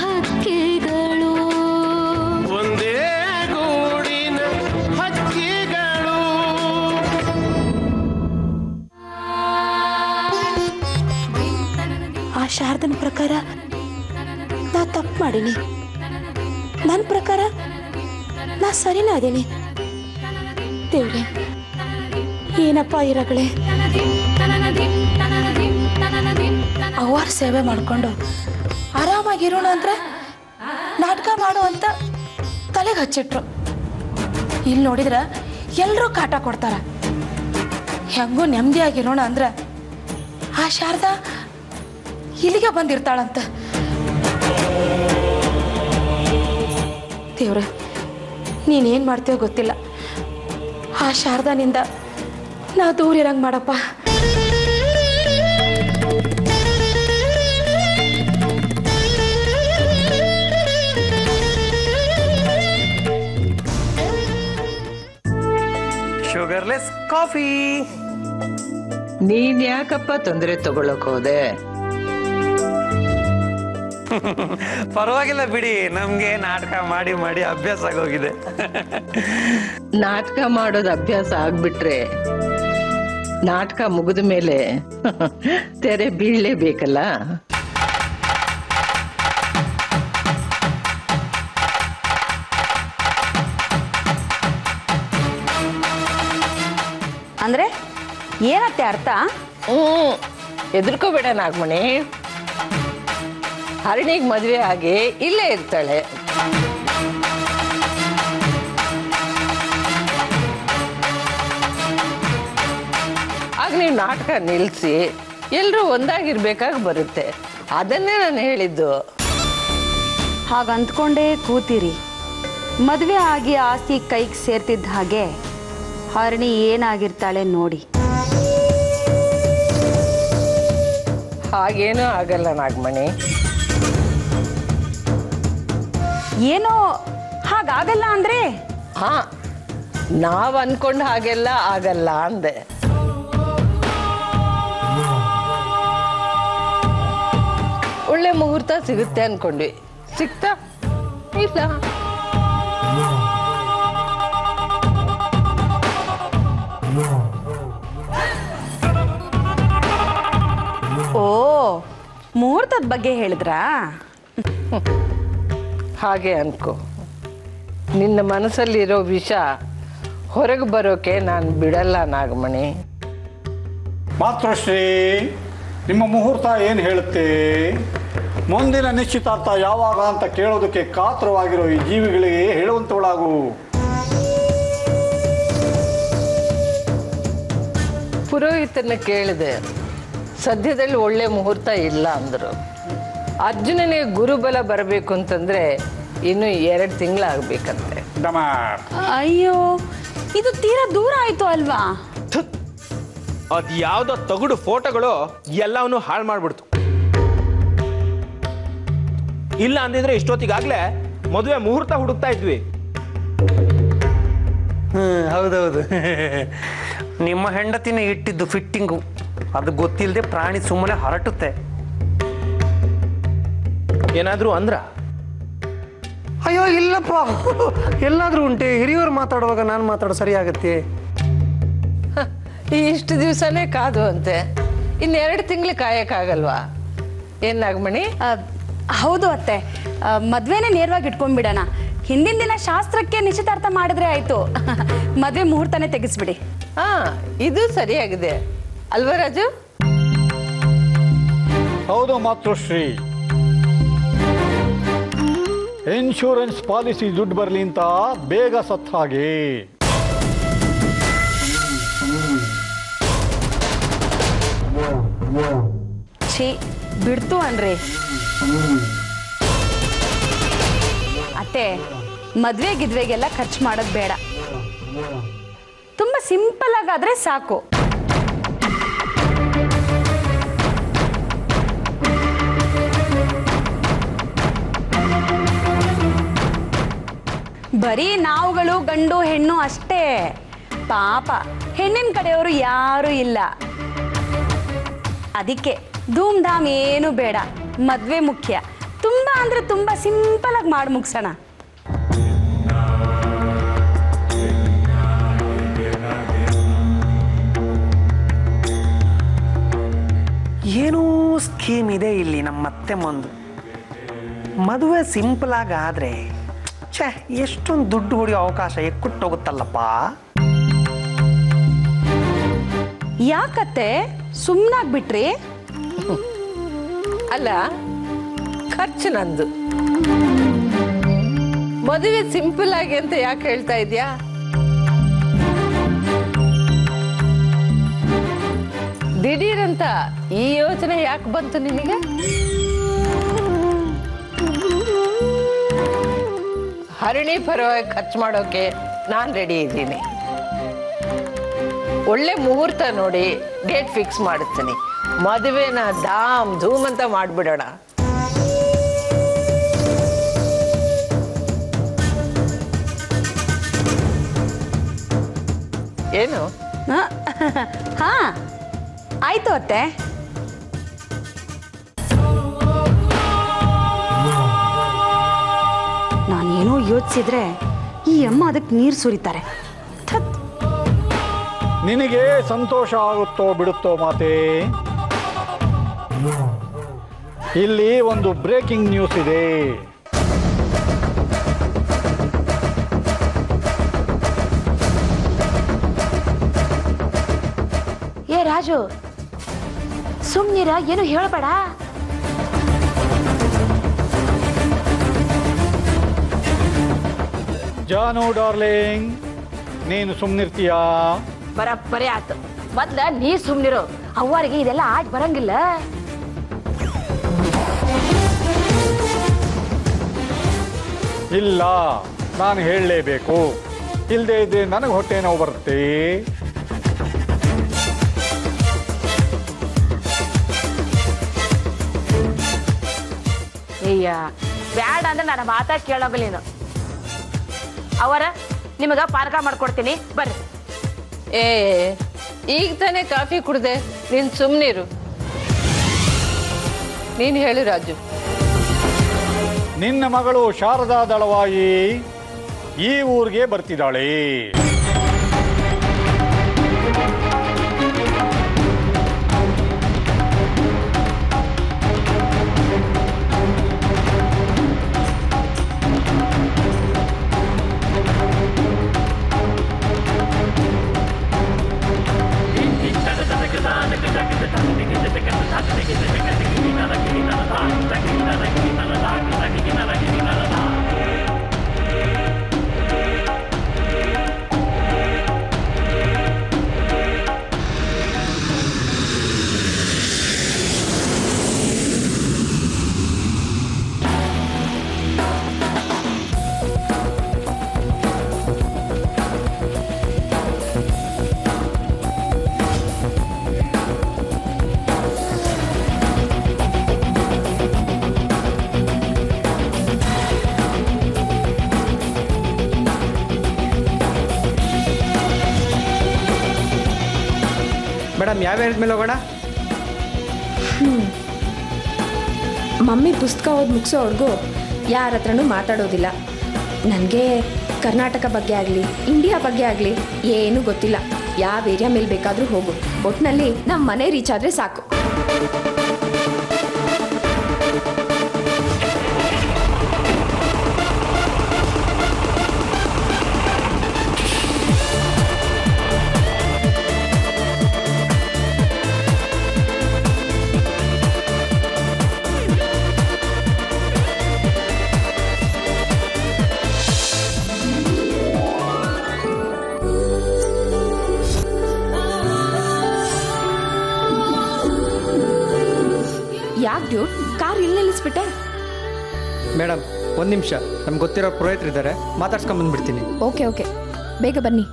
ಹಕ್ಕಿಗಳು ಒಂದೇ ಗೂಡಿನ ಹಕ್ಕಿಗಳು. ಆ ಶಾರದನ ಪ್ರಕಾರ ನಾ ತಪ್ಪು ಮಾಡೀನಿ. ನನ್ನ ಪ್ರಕಾರ ನಾ ಸರಿನಾ ಅದೀನಿ. ದೇವ್ರೆ ಏನಪ್ಪ ಈ ರಗಳೆ. ಅವ್ವಾರ ಸೇವೆ ಮಾಡ್ಕೊಂಡು ಆರಾಮಾಗಿರೋಣ ಅಂದ್ರೆ ನಾಟಕ ಮಾಡು ಅಂತ ತಲೆಗೆ ಹಚ್ಚಿಟ್ರು. ಇಲ್ಲಿ ನೋಡಿದ್ರೆ ಎಲ್ಲರೂ ಕಾಟ ಕೊಡ್ತಾರ. ಹೆಂಗೂ ನೆಮ್ಮದಿಯಾಗಿರೋಣ ಅಂದ್ರೆ ಆ ಶಾರದಾ ಇಲ್ಲಿಗೆ ಬಂದಿರ್ತಾಳಂತ. ದೇವ್ರೆ ನೀನೇನು ಮಾಡ್ತೀವೋ ಗೊತ್ತಿಲ್ಲ. ಆ ಶಾರದಾನಿಂದ ನಾ ದೂರ ಇರಂಗೆ ಮಾಡಪ್ಪ. Sugarless coffee. ನೀನ್ ಯಾಕಪ್ಪ ತೊಂದರೆ ತಗೊಳಕ್ ಹೋದೆ? ಪರವಾಗಿಲ್ಲ ಬಿಡಿ, ನಮ್ಗೆ ನಾಟಕ ಮಾಡಿ ಮಾಡಿ ಅಭ್ಯಾಸ ಆಗೋಗಿದೆ. ನಾಟಕ ಮಾಡೋದು ಅಭ್ಯಾಸ ಆಗ್ಬಿಟ್ರೆ ನಾಟಕ ಮುಗಿದ ಮೇಲೆ ತೆರೆ ಬೀಳಲೇಬೇಕಲ್ಲ. ಅಂದ್ರೆ ಏನತ್ತೆ ಅರ್ಥ? ಹೆದರ್ಕೋಬೇಡ ನಾಗಮಣಿ. ಹರಣಿಗೆ ಮದುವೆ ಆಗಿ ಇಲ್ಲೇ ಇರ್ತಾಳೆ. ಆಗ ನೀವು ನಾಟಕ ನಿಲ್ಲಿಸಿ ಎಲ್ಲರೂ ಒಂದಾಗಿರ್ಬೇಕಾಗಿ ಬರುತ್ತೆ. ಅದನ್ನೇ ನಾನು ಹೇಳಿದ್ದು. ಹಾಗಂದ್ಕೊಂಡೇ ಕೂತಿರಿ. ಮದುವೆ ಆಗಿ ಆಸ್ತಿ ಕೈಗೆ ಸೇರ್ತಿದ್ದ ಹಾಗೆ ಹರಣಿ ಏನಾಗಿರ್ತಾಳೆ ನೋಡಿ. ಹಾಗೇನೂ ಆಗಲ್ಲ ನಾಗಮಣಿ. ಏನೋ ಹಾಗಾಗಲ್ಲ ಅಂದ್ರೆ? ಹಾ, ನಾವ್ ಅನ್ಕೊಂಡ್ ಹಾಗೆಲ್ಲ ಆಗಲ್ಲ ಅಂದೆ. ಒಳ್ಳೆ ಮುಹೂರ್ತ ಸಿಗುತ್ತೆ ಅನ್ಕೊಂಡ್ವಿ, ಸಿಕ್ತಾ ಇಲ್ಲ. ಓ, ಮುಹೂರ್ತದ ಬಗ್ಗೆ ಹೇಳಿದ್ರಾ? ಹಾಗೆ ಅನ್ಕೋ. ನಿನ್ನ ಮನಸ್ಸಲ್ಲಿರೋ ವಿಷ ಹೊರಗೆ ಬರೋಕೆ ನಾನು ಬಿಡಲ್ಲ ನಾಗಮಣಿ. ಮಾತೃಶ್ರೀ, ನಿಮ್ಮ ಮುಹೂರ್ತ ಏನು ಹೇಳುತ್ತೆ? ಮುಂದಿನ ನಿಶ್ಚಿತಾರ್ಥ ಯಾವಾಗ ಅಂತ ಕೇಳೋದಕ್ಕೆ ಕಾತರವಾಗಿರೋ ಈ ಜೀವಿಗಳಿಗೆ ಹೇಳುವಂತವಳಾಗು. ಪುರೋಹಿತನ ಕೇಳಿದೆ, ಸದ್ಯದಲ್ಲಿ ಒಳ್ಳೆ ಮುಹೂರ್ತ ಇಲ್ಲ ಅಂದರು. ಅರ್ಜುನನಿಗೆ ಗುರುಬಲ ಬರಬೇಕು ಅಂತಂದ್ರೆ ಇನ್ನು 2 ತಿಂಗಳಾಗಬೇಕಂತೆ. ಅಯ್ಯೋ, ಇದು ತೀರಾ ದೂರ ಆಯ್ತು ಅಲ್ವಾ? ಅದ್ ಯಾವ್ದೋ ತಗುಡು ಫೋಟೋಗಳು ಎಲ್ಲವನ್ನೂ ಹಾಳು ಮಾಡ್ಬಿಡ್ತು. ಇಲ್ಲ ಅಂದಿದ್ರೆ ಇಷ್ಟೊತ್ತಿಗಾಗ್ಲೇ ಮದುವೆ ಮುಹೂರ್ತ ಹುಡುಕ್ತಾ ಇದ್ವಿ. ಹೌದೌದು. ನಿಮ್ಮ ಹೆಂಡತಿನ ಇಟ್ಟಿದ್ದು ಫಿಟ್ಟಿಂಗು ಅದು ಗೊತ್ತಿಲ್ಲದೆ ಪ್ರಾಣಿ ಸುಮ್ಮನೆ ಹೊರಟುತ್ತೆ. ಏನಾದ್ರೂ ಅಂದ್ರ? ಅಯ್ಯೋ ಇಲ್ಲಪ್ಪ, ಎಲ್ಲಾದ್ರೂ ಉಂಟೆ. ಹಿರಿಯವರು ಮಾತಾಡುವಾಗ ನಾನು ಮಾತಾಡೋ ಸರಿ ಆಗತ್ತೆ. ಇಷ್ಟು ದಿವಸನೇ ಕಾದು ಅಂತೆ, ಇನ್ನು 2 ತಿಂಗಳು ಕಾಯಕ್ಕಾಗಲ್ವಾ? ಏನ್ ನಾಗಮಣಿ? ಹೌದು ಅತ್ತೆ, ಮದ್ವೆನೇ ನೇರವಾಗಿ ಇಟ್ಕೊಂಡ್ಬಿಡೋಣ. ಹಿಂದಿನ ದಿನ ಶಾಸ್ತ್ರಕ್ಕೆ ನಿಶ್ಚಿತಾರ್ಥ ಮಾಡಿದ್ರೆ ಆಯ್ತು. ಮದ್ವೆ ಮುಹೂರ್ತನೇ ತೆಗಿಸ್ಬಿಡಿ. ಹಾ, ಇದು ಸರಿಯಾಗಿದೆ ಅಲ್ವಾ ರಾಜು? ಹೌದು ಮಾತೃಶ್ರೀ. ಇನ್ಶೂರೆನ್ಸ್ ಪಾಲಿಸಿ ದುಡ್ಡು ಬರಲಿ ಅಂತ ಬೇಗ ಸತ್ತ ಹಾಗೆ. ಛೀ, ಬಿಡ್ತು ಅನ್ರಿ ಅತ್ತೆ. ಮದ್ವೆ ಗಿದ್ವೆಗೆಲ್ಲ ಖರ್ಚು ಮಾಡೋದು ಬೇಡ, ತುಂಬಾ ಸಿಂಪಲ್ ಆಗಾದ್ರೆ ಸಾಕು. ಬರೀ ನಾವುಗಳು ಗಂಡು ಹೆಣ್ಣು ಅಷ್ಟೇ. ಪಾಪ ಹೆಣ್ಣಿನ ಕಡೆಯವರು ಯಾರು ಇಲ್ಲ. ಅದಕ್ಕೆ ಧೂಮ್ ಧಾಮ್ ಏನು ಬೇಡ, ಮದ್ವೆ ಮುಖ್ಯ. ತುಂಬ ಅಂದರೆ ತುಂಬ ಸಿಂಪಲಾಗಿ ಮಾಡಿ ಮುಗಿಸೋಣ. ಏನೋ ಸ್ಕೀಮ್ ಇದೆ ಇಲ್ಲಿ ನಮ್ಮತ್ತೆ ಮುಂದೆ. ಮದುವೆ ಸಿಂಪಲ್ ಆಗಾದ್ರೆ ಛೇ ಎಷ್ಟೊಂದು ದುಡ್ಡು ಹೊಡೆಯೋ ಅವಕಾಶ ಎಕ್ಕುಟ್ಟೋಗುತ್ತಲ್ಲಪ್ಪ. ಯಾಕತ್ತೆ ಸುಮ್ಮನಾಗ್ಬಿಟ್ರಿ? ಅಲ್ಲ, ಖರ್ಚು ನಂದು. ಮದುವೆ ಸಿಂಪಲ್ ಆಗಿ ಅಂತ ಯಾಕೆ ಹೇಳ್ತಾ ಇದ್ಯಾ? ದಿಢೀರಂತ ಈ ಯೋಚನೆ ಯಾಕೆ ಬಂತು ನಿನಗೆ? ಹರಿಣಿ ಪರವಾಗಿ ಖರ್ಚು ಮಾಡೋಕೆ ನಾನು ರೆಡಿ ಇದ್ದೀನಿ. ಒಳ್ಳೆ ಮುಹೂರ್ತ ನೋಡಿ ಡೇಟ್ ಫಿಕ್ಸ್ ಮಾಡುತ್ತೀನಿ. ಮದುವೆನ ಧಾಮ್ ಧೂಮ್ ಅಂತ ಮಾಡ್ಬಿಡೋಣ. ಏನು? ಹಾ ಆಯ್ತು ಅತ್ತೆ. ನಾನೇನೋ ಯೋಚಿಸಿದ್ರೆ ಈ ಅಮ್ಮ ಅದಕ್ಕೆ ನೀರು ಸುರಿತಾರೆ. ನಿನಗೆ ಸಂತೋಷ ಆಗುತ್ತೋ ಬಿಡುತ್ತೋ ಮಾತೆ, ಇಲ್ಲಿ ಒಂದು ಬ್ರೇಕಿಂಗ್ ನ್ಯೂಸ್ ಇದೆ. ಏ ರಾಜು, ಸುಮ್ನಿರ, ಏನು ಹೇಳ್ಬೇಡ. ಜಾನು ಡಾರ್ಲಿಂಗ್, ನೀನು ಸುಮ್ಮನಿರ್ತೀಯಾ? ಬರಬ್ಬರಿ ಆತು. ಮೊದ್ಲ ನೀ ಸುಮ್ನಿರು, ಅವ್ವರಿಗೆ ಇದೆಲ್ಲ ಆಟ ಬರಂಗಿಲ್ಲ. ಇಲ್ಲ, ನಾನು ಹೇಳಲೇಬೇಕು. ಇಲ್ಲದೆ ಇದ್ರೆ ನನಗೆ ಹೊಟ್ಟೆ ನೋವು ಬರುತ್ತೆ. ಅಯ್ಯ ಬ್ಯಾಡ ಅಂದ್ರೆ ನನ್ನ ಮಾತಾ ಕೇಳೋಗಲ್ಲ ನೀನು. ಅವರ ನಿಮಗ ಪಾನಕ ಮಾಡ್ಕೊಡ್ತೀನಿ, ಬರ್ರಿ. ಏ, ಈಗ ತಾನೇ ಕಾಫಿ ಕುಡ್ದೆ, ನೀನ್ ಸುಮ್ನಿರು. ನೀನ್ ಹೇಳು ರಾಜು. ನಿನ್ನ ಮಗಳು ಶಾರದಾ ದಳವಾಯಿ ಈ ಊರಿಗೆ ಬರ್ತಿದ್ದಾಳೆ. ಮೇಡಮ್, ಯಾವ ಮೇಲೆ ಹೋಗೋಣ? ಮಮ್ಮಿ ಪುಸ್ತಕ ಓದಿ ಮುಗಿಸೋವರೆಗೂ ಯಾರ ಹತ್ರನೂ ಮಾತಾಡೋದಿಲ್ಲ. ನನಗೆ ಕರ್ನಾಟಕ ಬಗ್ಗೆ ಆಗಲಿ ಇಂಡಿಯಾ ಬಗ್ಗೆ ಆಗಲಿ ಏನೂ ಗೊತ್ತಿಲ್ಲ. ಯಾವ ಏರಿಯಾ ಮೇಲೆ ಬೇಕಾದರೂ ಹೋಗು, ಒಟ್ಟಿನಲ್ಲಿ ನಮ್ಮ ಮನೆ ರೀಚ್ ಆದರೆ ಸಾಕು. ಯಾಕೆ ಡ್ಯೂಟ್, ಕಾರ್ ಇಲ್ಲಿ ನಿಲ್ಲಿಸ್ಬಿಟ್ಟೆ? ಮೇಡಮ್, ಒಂದು ನಿಮಿಷ, ನಮ್ಗೆ ಗೊತ್ತಿರೋ ಪುರೋಹಿತರಿದ್ದಾರೆ, ಮಾತಾಡ್ಸ್ಕೊಂಬಂದ್ಬಿಡ್ತೀನಿ. ಓಕೆ ಓಕೆ, ಬೇಗ ಬನ್ನಿ.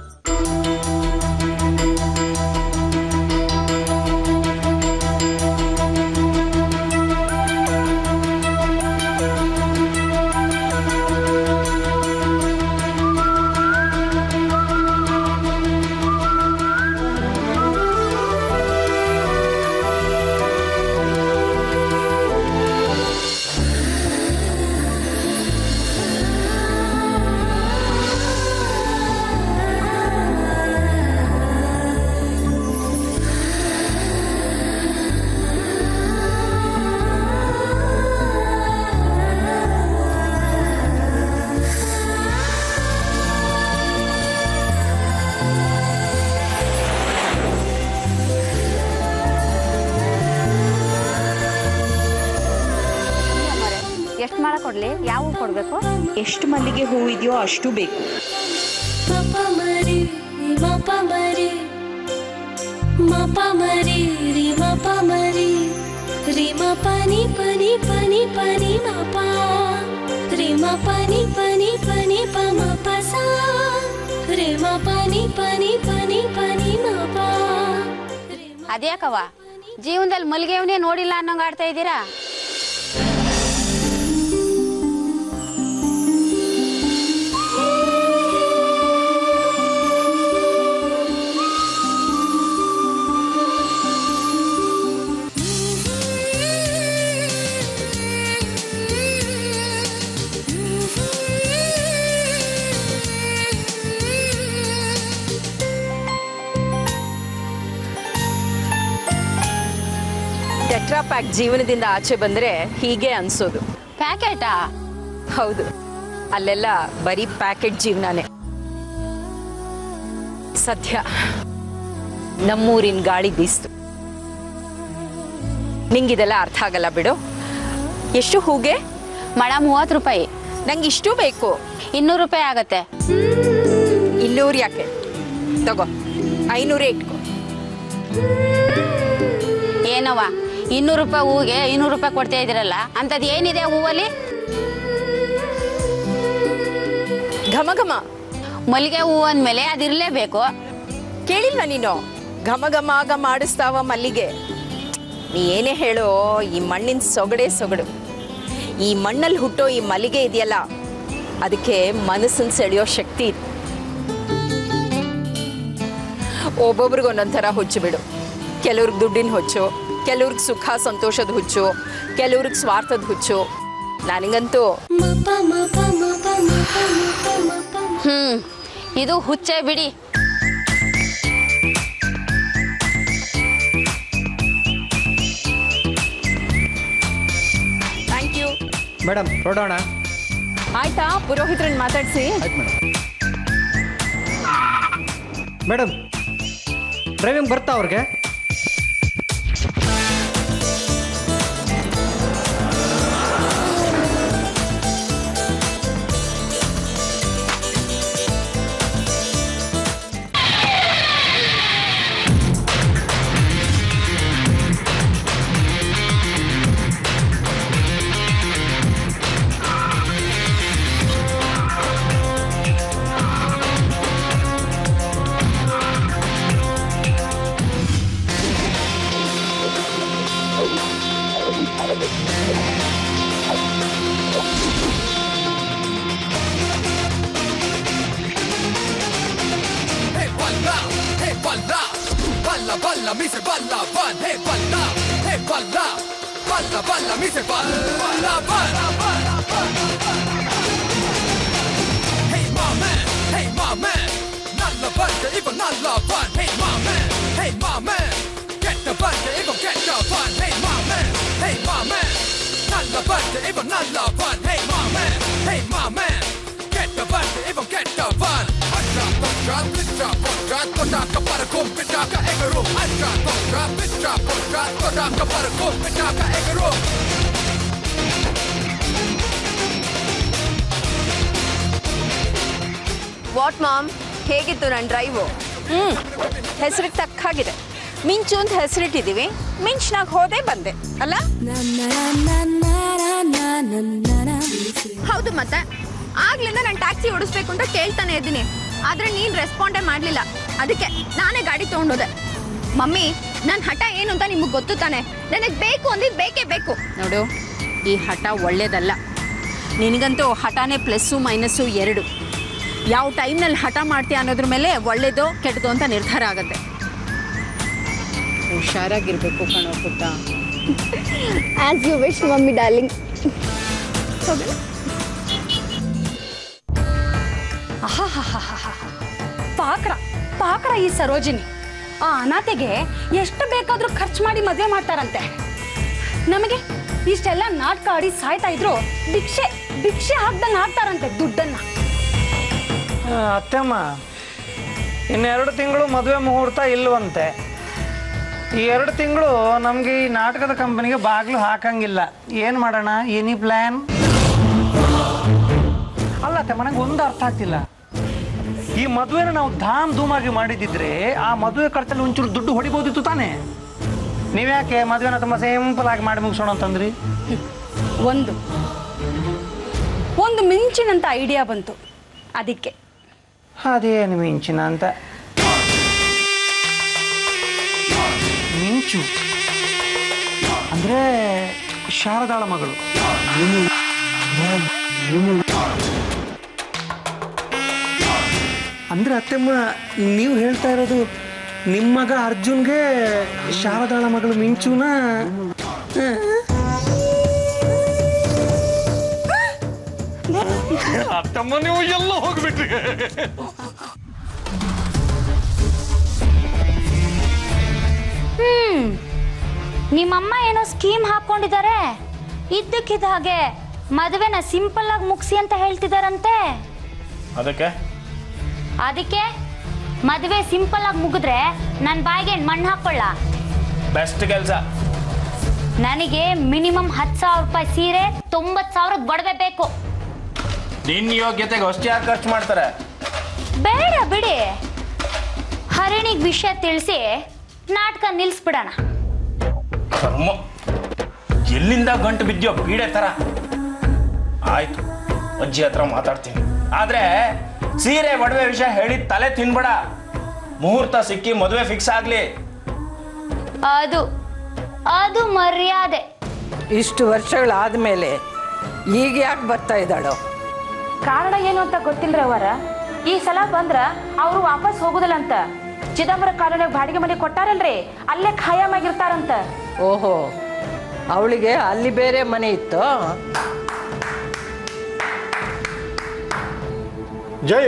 ಎಷ್ಟು ಮಾಳ ಕೊಡ್ಲಿ? ಯಾವ ಹೂ ಕೊಡ್ಬೇಕು? ಎಷ್ಟು ಮಲ್ಲಿಗೆ ಹೂ ಇದೆಯೋ ಅಷ್ಟು ಬೇಕು. ಅದ್ಯಾಕವ್ವ ಜೀವನದಲ್ಲಿ ಮಲ್ಲಿಗೆವನ್ನೇ ನೋಡಿಲ್ಲ ಅನ್ನೋಂಗ್ ಆಡ್ತಾ ಇದ್ದೀರಾ? ಟೆಟ್ರಾ ಪ್ಯಾಕ್ ಜೀವನದಿಂದ ಆಚೆ ಬಂದ್ರೆ ಹೀಗೆ ಅನ್ಸೋದು. ಪ್ಯಾಕೆಟಾ? ಹೌದು, ಅಲ್ಲೆಲ್ಲ ಬರೀ ಪ್ಯಾಕೆಟ್ ಜೀವನನೇ. ಸದ್ಯ ನಮ್ಮೂರಿನ ಗಾಳಿ ಬೀಸ್ತು. ನಿಂಗಿದೆಲ್ಲ ಅರ್ಥ ಆಗಲ್ಲ ಬಿಡು. ಎಷ್ಟು ಹೂಗೆ? ಮಳ 30 ರೂಪಾಯಿ. ನಂಗೆ ಇಷ್ಟು ಬೇಕು. 200 ರೂಪಾಯಿ ಆಗತ್ತೆ. 200 ಯಾಕೆ? ತಗೋ, 500 ಇಟ್ಕೋ. ಏನವ್ವ 200 ರೂಪಾಯಿ ಹೂಗೆ 200 ರೂಪಾಯಿ ಕೊಡ್ತಾ ಇದ್ದೀರಲ್ಲ, ಅಂಥದ್ದು ಏನಿದೆ ಹೂವಲ್ಲಿ? ಘಮ ಘಮ ಮಲ್ಲಿಗೆ ಹೂವು ಅಂದಮೇಲೆ ಅದಿರಲೇಬೇಕು. ಕೇಳಿಲ್ಲ ನೀನು? ಘಮ ಘಮ ಆಗ ಮಾಡಿಸ್ತಾವ ಮಲ್ಲಿಗೆ. ನೀ ಏನೇ ಹೇಳೋ, ಈ ಮಣ್ಣಿನ ಸೊಗಡೆ ಸೊಗಡು. ಈ ಮಣ್ಣಲ್ಲಿ ಹುಟ್ಟೋ ಈ ಮಲ್ಲಿಗೆ ಇದೆಯಲ್ಲ, ಅದಕ್ಕೆ ಮನಸ್ಸನ್ನು ಸೆಳೆಯೋ ಶಕ್ತಿ ಇದೆ. ಒಬ್ಬೊಬ್ರಿಗೆ ಒಂದೊಂಥರ ಹುಚ್ಚು ಬಿಡು. ಕೆಲವ್ರಿಗೆ ದುಡ್ಡಿನ ಹುಚ್ಚು, ಕೆಲವ್ರಿಗೆ ಸುಖ ಸಂತೋಷದ ಹುಚ್ಚು, ಕೆಲವ್ರಿಗೆ ಸ್ವಾರ್ಥದ ಹುಚ್ಚು. ನನಗಂತೂ ಇದು ಹುಚ್ಚೆ ಬಿಡಿ. Thank you madam. ಹೊರಡೋಣ. ಆಯ್ತಾ? ಪುರೋಹಿತ್ರನ್ ಮಾತಾಡಿಸಿ. ಮೇಡಮ್, ಡ್ರೈವಿಂಗ್ ಬರ್ತಾ ಅವ್ರಿಗೆ? balla, mi se balla, van, hey balla, balla, balla, mi se balla, van. Hey my man, nalla balla, even nalla van, hey my man, get the balla, even get the van, hey my man, nalla balla, even nalla van, hey my man, get the balla, even get the van. Potaka para kum pitaka egaro Acha potaka para kum pitaka egaro what mom, ಹೇಗಿತ್ತು ನನ್ನ drive? ಹೆಸರಿಗೆ ತಕ್ಕಾಗಿದೆ. ಮಿಂಚು ಅಂತ ಹೆಸರಿಟ್ಟಿದ್ದೀವಿ, ಮಿಂಚ್ನಾಗ ಹೋದೆ ಬಂದೆ ಅಲ್ಲ? ಹೌದು, ಮತ್ತೆ ಆಗ್ಲಿಂದ ನಾನು ಟ್ಯಾಕ್ಸಿ ಓಡಿಸ್ಬೇಕು ಅಂತ ಕೇಳ್ತಾನೆ ಇದ್ದೀನಿ, ಆದ್ರೆ ನೀನ್ ರೆಸ್ಪಾಂಡೇ ಮಾಡ್ಲಿಲ್ಲ. ಅದಕ್ಕೆ ನಾನೇ ಗಾಡಿ ತಗೊಂಡೋದೆ. ಮಮ್ಮಿ, ನನ್ನ ಹಠ ಏನು ಅಂತ ನಿಮಗೆ ಗೊತ್ತು ತಾನೆ. ನನಗೆ ಬೇಕು ಅಂದಿದ್ದು ಬೇಕೇ ಬೇಕು. ನೋಡು, ಈ ಹಠ ಒಳ್ಳೇದಲ್ಲ. ನಿನಗಂತೂ ಹಠನೇ ಪ್ಲಸ್ಸು ಮೈನಸ್ಸು ಎರಡು. ಯಾವ ಟೈಮ್ನಲ್ಲಿ ಹಠ ಮಾಡ್ತೀಯ ಅನ್ನೋದ್ರ ಮೇಲೆ ಒಳ್ಳೇದೋ ಕೆಟ್ಟದೋ ಅಂತ ನಿರ್ಧಾರ ಆಗುತ್ತೆ. ಹುಷಾರಾಗಿರ್ಬೇಕು ಕಣೋ ಪುಟ್ಟ. As you wish mummy darling. ಪಾಕರ ಈ ಸರೋಜಿನಿ ಆ ಅನಾಥೆಗೆ ಎಷ್ಟು ಬೇಕಾದ್ರೂ ಖರ್ಚು ಮಾಡಿ ಮದುವೆ ಮಾಡ್ತಾರಂತೆ. ನಮಗೆ ಇಷ್ಟೆಲ್ಲ ನಾಟಕ ಆಡಿ ಸಾಯ್ತಾ ಇದ್ರು ಭಿಕ್ಷೆ ಹಾಕ್ದಂಗೆ ಹಾಕ್ತಾರಂತೆ ದುಡ್ಡನ್ನ. ಅತ್ತೆಮ್ಮ, ಇನ್ನು2 ತಿಂಗಳು ಮದುವೆ ಮುಹೂರ್ತ ಇಲ್ಲವಂತೆ. ಈ 2 ತಿಂಗಳು ನಮಗೆ ಈ ನಾಟಕದ ಕಂಪನಿಗೆ ಬಾಗಿಲು ಹಾಕಂಗಿಲ್ಲ. ಏನು ಮಾಡೋಣ? Any plan? ಅಲ್ಲ ನನಗೆ ಒಂದು ಅರ್ಥ ಆಗ್ತಿಲ್ಲ. ಈ ಮದುವೆನ ನಾವು ಧಾಮ್ ಧೂಮಾಗಿ ಮಾಡಿದಿದ್ರೆ ಆ ಮದುವೆ ಖರ್ಚಲ್ಲಿ ಒಂಚೂರು ದುಡ್ಡು ಹೊಡಿಬೋದಿತ್ತು ತಾನೇ. ನೀವ್ಯಾಕೆ ಮದುವೆನ ತುಂಬ ಸಿಂಪಲ್ ಆಗಿ ಮಾಡಿ ಮುಗಿಸೋಣ ಅಂತಂದ್ರಿ? ಒಂದು ಮಿಂಚಿನಂತ ಐಡಿಯಾ ಬಂತು, ಅದಕ್ಕೆ. ಅದೇನು ಮಿಂಚಿನ ಅಂತ? ಮಿಂಚು ಅಂದ್ರೆ ಶಾರದಾಳ ಮಗಳು. ಅಂದ್ರೆ ಅತ್ತೆಮ್ಮ ನೀವು ಹೇಳ್ತಾ ಇರೋದು ನಿಮ್ಮ ಮಗ ಅರ್ಜುನ್ಗೆ ಶಾರದಾಳ ಮಗಳು ಮಿಂಚುನ? ಅತ್ತಮ್ಮ ನೀವು ಎಲ್ಲ ಹೋಗ್ಬಿಟ್ರಿ. ನಿಮ್ಮಮ್ಮ ಏನೋ ಸ್ಕೀಮ್ ಹಾಕೊಂಡಿದ್ದಾರೆ, ಇದ್ದಕ್ಕಿದ್ದ ಹಾಗೆ ಮದುವೆನ ಸಿಂಪಲ್ ಆಗಿ ಮುಗಿಸಿ ಅಂತ ಹೇಳ್ತಿದಾರಂತೆ. ಅದಕ್ಕೆ ಮದುವೆ ಸಿಂಪಲ್ ಆಗಿ ಮುಗಿದ್ರೆ ನನ್ನ ಬಾಯಿಗೆ ಮಣ್ಣು ಹಾಕೊಳ್ಳ. ಬೆಸ್ಟ್ ಕೆಲಸ. ನನಗೆ ಮಿನಿಮಮ್ 10,000 ರೂಪಾಯಿ ಸೀರೆ, 90,000 ಗೊಡವೆ ಬೇಕು. ನಿನ್ನ ಯೋಗ್ಯತೆಗೆ ಅಷ್ಟು ಯಾರು ಖರ್ಚು ಮಾಡ್ತಾರೆ? ಬೇಡ ಬಿಡಿ, ಹರಿಣಿಗೆ ವಿಷಯ ತಿಳಿಸಿ ನಾಟಕ ನಿಲ್ಲಿಸ್ಬಿಡೋಣ. ಎಲ್ಲಿಂದ ಗಂಟು ಬಿದ್ಯೋ ಪೀಡೆ ತರ. ಆಯ್ತು, ಅಜ್ಜಿ ಹತ್ರ ಮಾತಾಡ್ತೀನಿ. ಆದ್ರೆ ಸೀರೆ ಒಡವೆ ವಿಷಯ ಹೇಳಿ ತಲೆ ತಿನ್ಬೇಡ. ಮುಹೂರ್ತ ಸಿಕ್ಕಿ ಮದುವೆ ಫಿಕ್ಸ್ ಆಗ್ಲಿ. ಅದು ಮರ್ಯಾದೆ. ಇಷ್ಟು ವರ್ಷಗಳಾದ್ಮೇಲೆ ಈಗ ಯಾಕೆ ಬರ್ತಾ ಇದ್ದಾಳೋ? ಕಾರಣ ಏನು ಅಂತ ಗೊತ್ತಿಲ್ರಿ ಅವರ. ಈ ಸಲ ಬಂದ್ರ ಅವರು ವಾಪಸ್ ಹೋಗುದಿಲ್ಲ ಅಂತ. ಚಿದಂಬರ ಕಾಲೋನಿಯಾಗ ಬಾಡಿಗೆ ಮನೆ ಕೊಟ್ಟಾರಲ್ರಿ, ಅಲ್ಲೇ ಖಾಯಮಾಗಿರ್ತಾರಂತ. ಓಹೋ, ಅವಳಿಗೆ ಅಲ್ಲಿ ಬೇರೆ ಮನೆ ಇತ್ತು. ಜೈ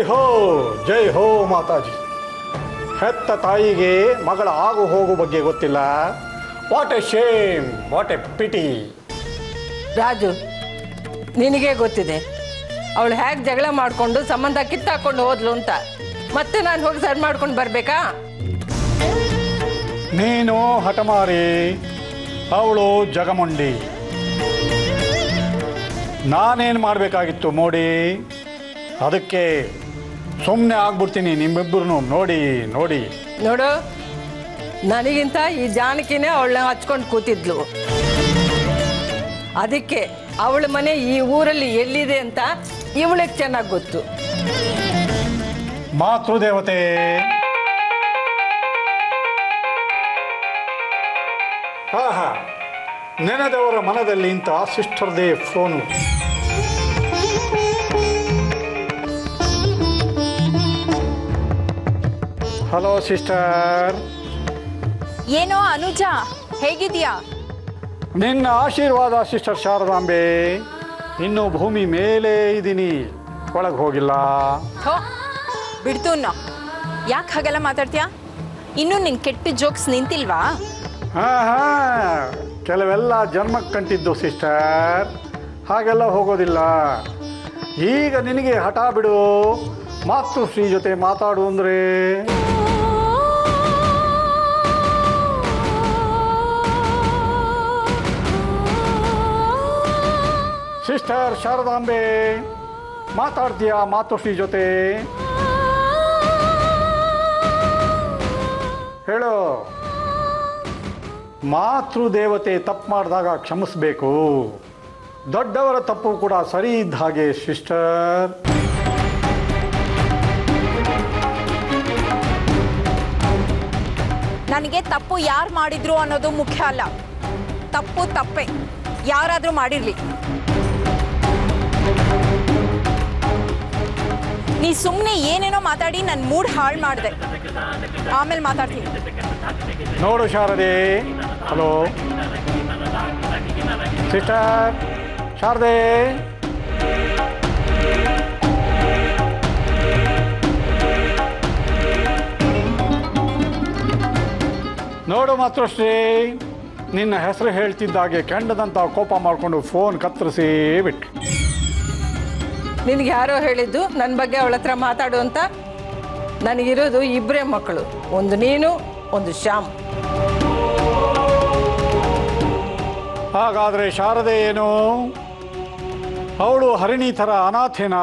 ಹೋ ಮಾತಾಜಿ. ಹೆತ್ತ ತಾಯಿಗೆ ಮಗಳ ಆಗು ಹೋಗು ಬಗ್ಗೆ ಗೊತ್ತಿಲ್ಲ. What a shame, what a pity. Raju, ನಿನಗೆ ಗೊತ್ತಿದೆ ಅವಳು ಹೇಗೆ ಜಗಳ ಮಾಡಿಕೊಂಡು ಸಂಬಂಧ ಕಿತ್ತಾಕೊಂಡು ಹೋದ್ಲು ಅಂತ. ಮತ್ತೆ ನಾನು ಹೋಗಿ ಸರಿ ಮಾಡ್ಕೊಂಡು ಬರ್ಬೇಕಾ? ನೀನು ಹಠಮಾರಿ, ಅವಳು ಜಗಮುಂಡಿ. ನಾನೇನು ಮಾಡಬೇಕಾಗಿತ್ತು ಮೋಡಿ? ಅದಕ್ಕೆ ಸುಮ್ಮನೆ ಆಗ್ಬಿಡ್ತೀನಿ ನಿಮ್ಮಿಬ್ಬರು ನೋಡಿ. ನೋಡು, ನನಗಿಂತ ಈ ಜಾನಕಿನೇ ಅವಳನ್ನ ಹಚ್ಕೊಂಡು ಕೂತಿದ್ಲು. ಅದಕ್ಕೆ ಅವಳ ಮನೆ ಈ ಊರಲ್ಲಿ ಎಲ್ಲಿದೆ ಅಂತ ಇವಳಿಗೆ ಚೆನ್ನಾಗಿ ಗೊತ್ತು. ಮಾತೃದೇವತೆ, ನೆನೆದವರ ಮನದಲ್ಲಿ ಇಂಥ ಸಿಸ್ಟರ್ದೇ ಫೋನು. Hello sister. ಏನೋ ಅನುಜ, ಹೇಗಿದ್ಯಾ? ನಿನ್ನ ಆಶೀರ್ವಾದ ಸಿಸ್ಟರ್ ಶಾರದಾಂಬೆ. ಇನ್ನು ಭೂಮಿ ಮೇಲೆ ಇದ್ದೀನಿ, ಒಳಗೆ ಹೋಗಿಲ್ಲ. ಬಿಡ್ತು ಅನ್ನೋ. ಯಾಕೆ ಹಾಗೆಲ್ಲ ಮಾತಾಡ್ತೀಯಾ? ಇನ್ನೂ ನಿನ್ ಕೆಟ್ಟ ಜೋಕ್ಸ್ ನಿಂತಿಲ್ವಾ? ಕೆಲವೆಲ್ಲ ಜನ್ಮಕ್ಕೆ ಕಂಟಿದ್ದು ಸಿಸ್ಟರ್, ಹಾಗೆಲ್ಲ ಹೋಗೋದಿಲ್ಲ. ಈಗ ನಿನಗೆ ಹಠ ಬಿಡು, ಮಾತೃಶ್ರೀ ಜೊತೆ ಮಾತಾಡು ಅಂದ್ರೆ. ಸಿಸ್ಟರ್ ಶಾರದಾಂಬೆ, ಮಾತಾಡ್ತೀಯಾ ಮಾತೃಶ್ರೀ ಜೊತೆ? ಹೇಳು. ಮಾತೃದೇವತೆ ತಪ್ಪು ಮಾಡಿದಾಗ ಕ್ಷಮಿಸಬೇಕು. ದೊಡ್ಡವರ ತಪ್ಪು ಕೂಡ ಸರಿ ಇದ್ದ ಹಾಗೆ ಸಿಸ್ಟರ್. ನನಗೆ ತಪ್ಪು ಯಾರು ಮಾಡಿದ್ರು ಅನ್ನೋದು ಮುಖ್ಯ ಅಲ್ಲ. ತಪ್ಪು ತಪ್ಪೆ, ಯಾರಾದರೂ ಮಾಡಿರಲಿ. ನೀ ಸುಮ್ಮನೆ ಏನೇನೋ ಮಾತಾಡಿ ನನ್ನ ಮೂಡ್ ಹಾಳು ಮಾಡಿದೆ. ಆಮೇಲೆ ಮಾತಾಡ್ತೀನಿ. ನೋಡು ಶಾರದೆ. ಹಲೋ ಸಿಸ್ಟರ್ ಶಾರದೆ. ನೋಡು ಮಾತೃಶ್ರೀ, ನಿನ್ನ ಹೆಸರು ಹೇಳ್ತಿದ್ದಾಗೆ ಕೆಂಡದಂತ ಕೋಪ ಮಾಡಿಕೊಂಡು ಫೋನ್ ಕತ್ತರಿಸಿ ಬಿಟ್ಟು. ನಿನಗೆ ಯಾರೋ ಹೇಳಿದ್ದು ನನ್ನ ಬಗ್ಗೆ ಅವಳ ಹತ್ರ ಮಾತಾಡು ಅಂತ? ನನಗಿರೋದು ಇಬ್ಬರೇ ಮಕ್ಕಳು, ಒಂದು ನೀನು, ಒಂದು ಶ್ಯಾಮ್. ಹಾಗಾದರೆ ಶಾರದೆ ಏನು? ಅವಳು ಹರಿಣಿ ಥರ ಅನಾಥೇನಾ?